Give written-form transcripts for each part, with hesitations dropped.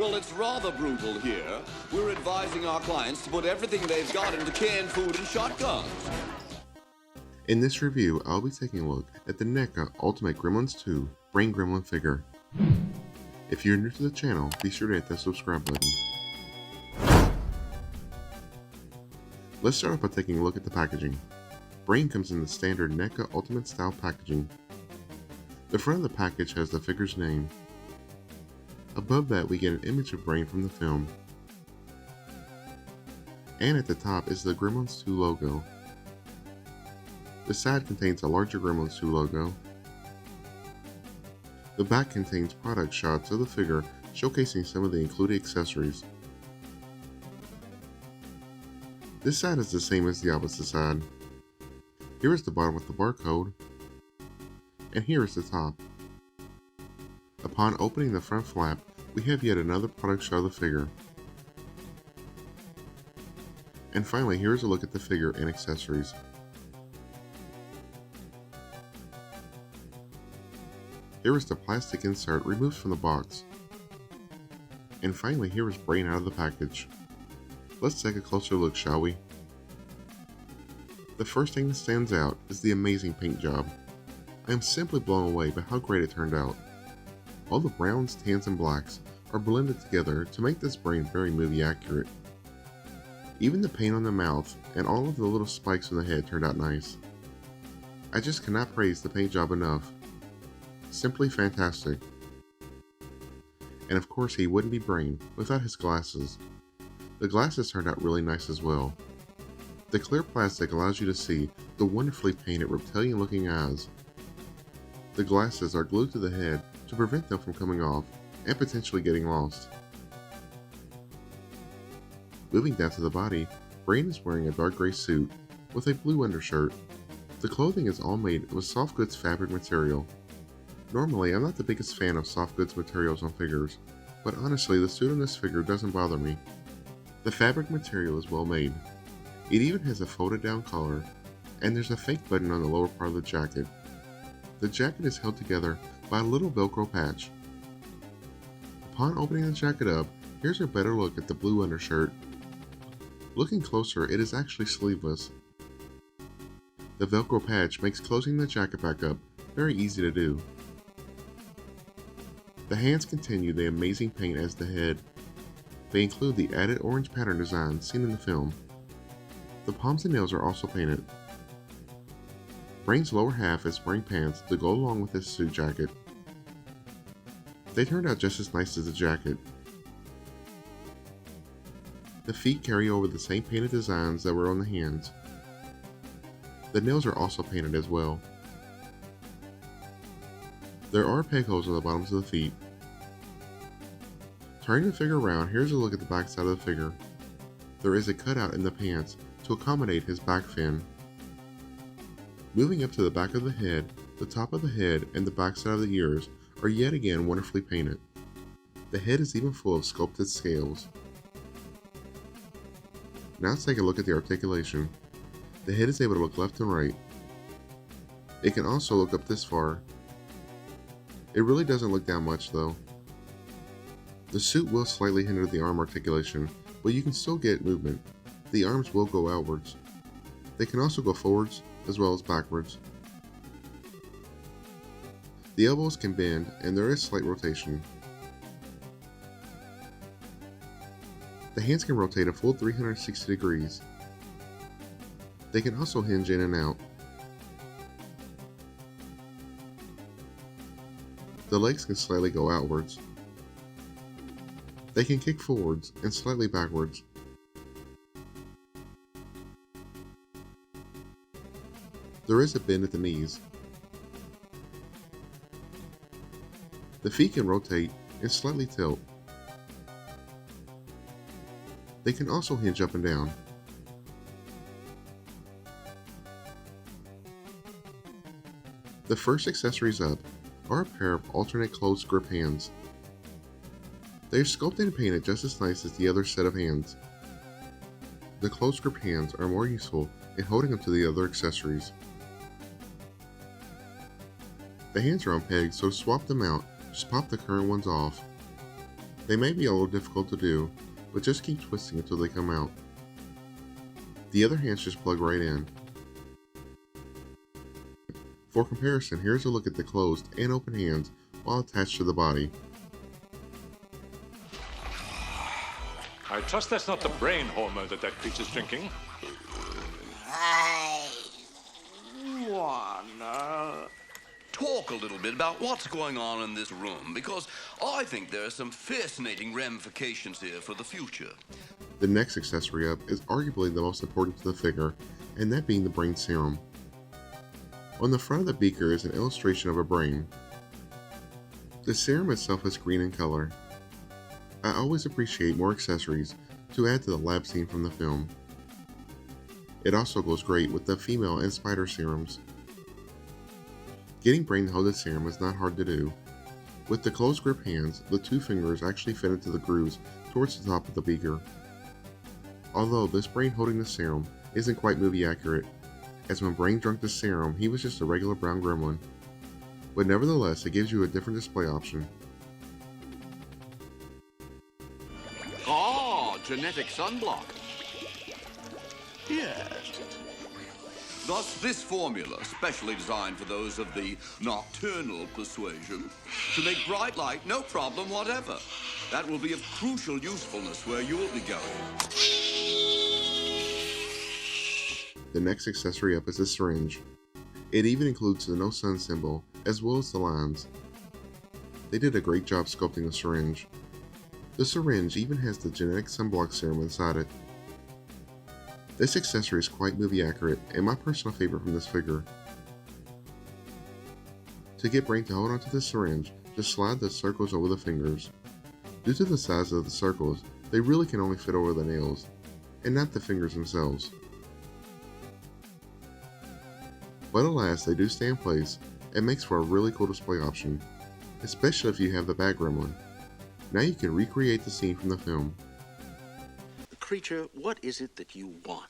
Well, it's rather brutal here. We're advising our clients to put everything they've got into canned food and shotguns. In this review, I'll be taking a look at the Neca Ultimate Gremlins 2 Brain Gremlin figure. If you're new to the channel, be sure to hit that subscribe button. Let's start off by taking a look at the packaging. Brain comes in the standard Neca Ultimate style packaging. The front of the package has the figure's name. Above that, we get an image of Brain from the film. And at the top is the Gremlins 2 logo. The side contains a larger Gremlins 2 logo. The back contains product shots of the figure showcasing some of the included accessories. This side is the same as the opposite side. Here is the bottom with the barcode, and here is the top. Upon opening the front flap, we have yet another product shot of the figure. And finally, here is a look at the figure and accessories. Here is the plastic insert removed from the box. And finally, here is Brain out of the package. Let's take a closer look, shall we? The first thing that stands out is the amazing paint job. I am simply blown away by how great it turned out. All the browns, tans, and blacks are blended together to make this Brain very movie accurate. Even the paint on the mouth and all of the little spikes on the head turned out nice. I just cannot praise the paint job enough. Simply fantastic. And of course, he wouldn't be Brain without his glasses. The glasses turned out really nice as well. The clear plastic allows you to see the wonderfully painted reptilian looking eyes. The glasses are glued to the head to prevent them from coming off and potentially getting lost. Moving down to the body, Brain is wearing a dark gray suit with a blue undershirt. The clothing is all made with soft goods fabric material. Normally, I'm not the biggest fan of soft goods materials on figures, but honestly, the suit on this figure doesn't bother me. The fabric material is well made. It even has a folded down collar, and there's a fake button on the lower part of the jacket. The jacket is held together by a little Velcro patch. Upon opening the jacket up, here's a better look at the blue undershirt. Looking closer, it is actually sleeveless. The Velcro patch makes closing the jacket back up very easy to do. The hands continue the amazing paint as the head. They include the added orange pattern design seen in the film. The palms and nails are also painted. Brain's lower half is wearing pants to go along with his suit jacket. They turned out just as nice as the jacket. The feet carry over the same painted designs that were on the hands. The nails are also painted as well. There are peg holes on the bottoms of the feet. Turning the figure around, here's a look at the back side of the figure. There is a cutout in the pants to accommodate his back fin. Moving up to the back of the head, the top of the head and the back side of the ears are yet again wonderfully painted. The head is even full of sculpted scales. Now let's take a look at the articulation. The head is able to look left and right. It can also look up this far. It really doesn't look down much though. The suit will slightly hinder the arm articulation, but you can still get movement. The arms will go outwards. They can also go forwards as well as backwards. The elbows can bend and there is slight rotation. The hands can rotate a full 360 degrees. They can also hinge in and out. The legs can slightly go outwards. They can kick forwards and slightly backwards. There is a bend at the knees. The feet can rotate and slightly tilt. They can also hinge up and down. The first accessories up are a pair of alternate closed grip hands. They are sculpted and painted just as nice as the other set of hands. The closed grip hands are more useful in holding onto the other accessories. The hands are on pegs, so to swap them out, just pop the current ones off. They may be a little difficult to do, but just keep twisting until they come out. The other hands just plug right in. For comparison, here's a look at the closed and open hands while attached to the body. I trust that's not the brain hormone that creature's drinking. I wanna talk a little bit about what's going on in this room, because I think there are some fascinating ramifications here for the future. The next accessory up is arguably the most important to the figure, and that being the brain serum. On the front of the beaker is an illustration of a brain. The serum itself is green in color. I always appreciate more accessories to add to the lab scene from the film. It also goes great with the female and spider serums. Getting brain to hold the serum is not hard to do. With the closed grip hands, the two fingers actually fit into the grooves towards the top of the beaker. Although this brain holding the serum isn't quite movie accurate, as when Brain drank the serum, he was just a regular brown gremlin. But nevertheless, it gives you a different display option. Ah, genetic sunblock. Yes. Thus, this formula, specially designed for those of the nocturnal persuasion, to make bright light no problem whatever. That will be of crucial usefulness where you'll be going. The next accessory up is a syringe. It even includes the no sun symbol, as well as the lines. They did a great job sculpting the syringe. The syringe even has the genetic sunblock serum inside it. This accessory is quite movie accurate and my personal favorite from this figure. To get Brain to hold onto the syringe, just slide the circles over the fingers. Due to the size of the circles, they really can only fit over the nails, and not the fingers themselves. But alas, they do stay in place and makes for a really cool display option, especially if you have the Bat Gremlin. Now you can recreate the scene from the film. Creature, what is it that you want?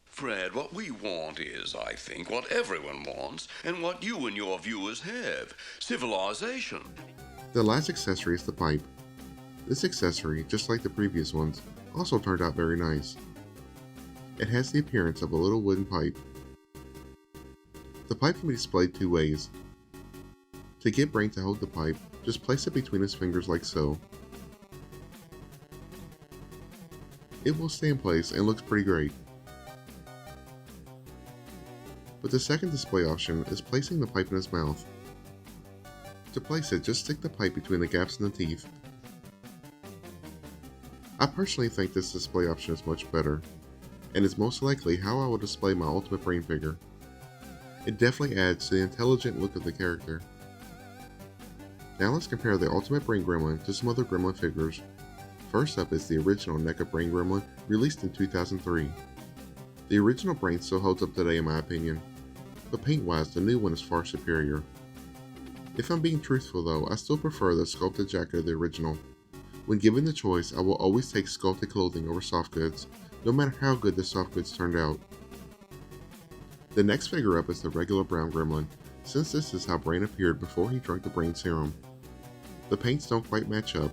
Fred, what we want is, I think, what everyone wants, and what you and your viewers have. Civilization. The last accessory is the pipe. This accessory, just like the previous ones, also turned out very nice. It has the appearance of a little wooden pipe. The pipe can be displayed two ways. To get Brain to hold the pipe, just place it between his fingers like so. It will stay in place and looks pretty great. But the second display option is placing the pipe in his mouth. To place it, just stick the pipe between the gaps in the teeth. I personally think this display option is much better, and is most likely how I will display my Ultimate Brain figure. It definitely adds to the intelligent look of the character. Now let's compare the Ultimate Brain Gremlin to some other Gremlin figures. First up is the original Neca Brain Gremlin, released in 2003. The original Brain still holds up today in my opinion, but paint-wise the new one is far superior. If I'm being truthful though, I still prefer the sculpted jacket of the original. When given the choice, I will always take sculpted clothing over soft goods, no matter how good the soft goods turned out. The next figure up is the regular brown gremlin, since this is how Brain appeared before he drank the Brain serum. The paints don't quite match up,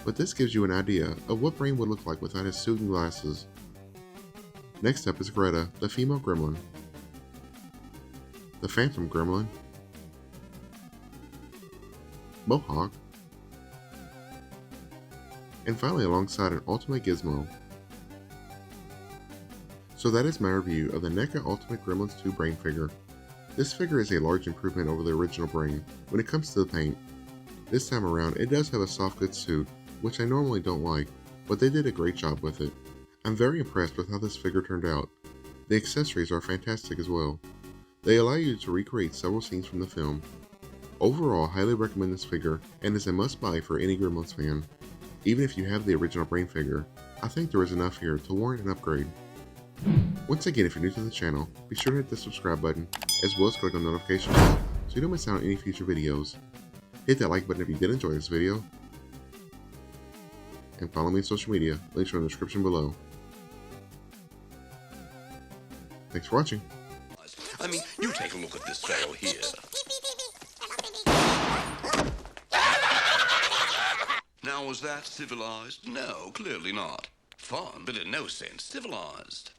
but this gives you an idea of what Brain would look like without his suit and glasses. Next up is Greta, the female gremlin, the phantom gremlin, Mohawk, and finally alongside an Ultimate Gizmo. So that is my review of the Neca Ultimate Gremlins 2 Brain figure. This figure is a large improvement over the original Brain when it comes to the paint. This time around it does have a soft goods suit, which I normally don't like, but they did a great job with it. I'm very impressed with how this figure turned out. The accessories are fantastic as well. They allow you to recreate several scenes from the film. Overall, I highly recommend this figure and is a must buy for any Gremlins fan. Even if you have the original Brain figure, I think there is enough here to warrant an upgrade. Once again, if you're new to the channel, be sure to hit the subscribe button, as well as click on the notification bell so you don't miss out on any future videos. Hit that like button if you did enjoy this video, and follow me on social media, links are in the description below. Thanks for watching. I mean, you take a look at this fellow here. Now, Now, is that civilized? No, clearly not. Fun, but in no sense civilized.